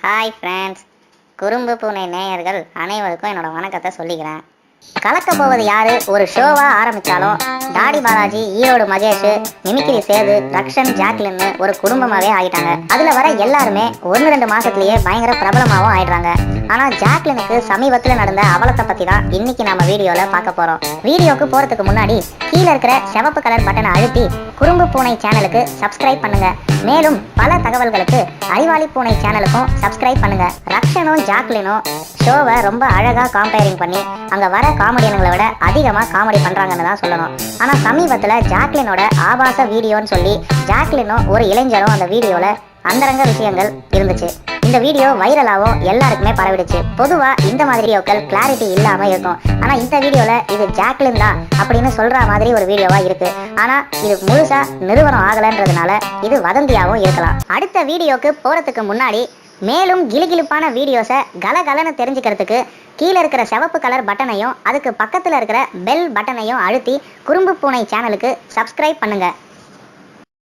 Hi friends, குறும்பு பூனை நேயர்கள் அனைவருக்கும் என்னோட வணக்கத்தை சொல்லிக்கிறேன். கலக்க போவது யாரு ஒரு ஷோவா ஆரம்பிச்சாலும் டாடி பாலாஜி, ஈரோடு மகேஷ், மிமிக்ரி சேது, ரக்ஷன், ஜாக்லின்னு ஒரு குடும்பமாவே ஆயிட்டாங்க. அதுல வர எல்லாருமே 1-2 மாசத்துலயே பயங்கர பிரபலமாவும் ஆயிடுறாங்க. ஆனா ஜாக்லினுக்கு சமீபத்துல நடந்த அவலத்தை பத்தி தான் இன்னைக்கு நம்ம வீடியோல பார்க்க போறோம். வீடியோக்கு போறதுக்கு முன்னாடி கீழே இருக்கிற சிவப்பு கலர் பட்டனை அழுத்தி குறும்பு பூனை சேனலுக்கு சப்ஸ்கிரைப் பண்ணுங்க. மேலும் பல தகவல்களுக்கு அறிவாளி பூனை சேனலுக்கும் சப்ஸ்கிரைப் பண்ணுங்க. ரக்ஷனும் ஜாக்லினும் ஷோவை ரொம்ப அழகா காம்பேரிங் பண்ணி அங்க வர காமெடியன்களை விட அதிகமா காமெடி பண்றாங்கன்னு தான் சொல்லணும். ஆனா சமீபத்துல ஜாக்லினோட ஆபாச வீடியோன்னு சொல்லி ஜாக்லினும் ஒரு இளைஞரும் அந்த வீடியோல அந்தரங்க விஷயங்கள் இருந்துச்சு. இந்த வீடியோ வைரலாகவும் எல்லாருக்குமே பரவிடுச்சு. பொதுவா இந்த மாதிரி வீடியோக்கள் கிளாரிட்டி இல்லாம இருக்கும். ஆனா இந்த வீடியோல இது ஜாக்லின் தான் அப்படின்னு சொல்ற மாதிரி ஒரு வீடியோவா இருக்கு. ஆனா இது முழுசா நிறுவனம் ஆகலன்றதுனால இது வதந்தியாவும் இருக்கலாம். அடுத்த வீடியோக்கு போறதுக்கு முன்னாடி மேலும் கிளுகிளுப்பான வீடியோஸை கலகலன்னு தெரிஞ்சுக்கிறதுக்கு கீழே இருக்கிற சிவப்பு கலர் பட்டனையும் அதுக்கு பக்கத்தில் இருக்கிற பெல் பட்டனையும் அழுத்தி குறும்பு பூனை சேனலுக்கு சப்ஸ்கிரைப் பண்ணுங்க.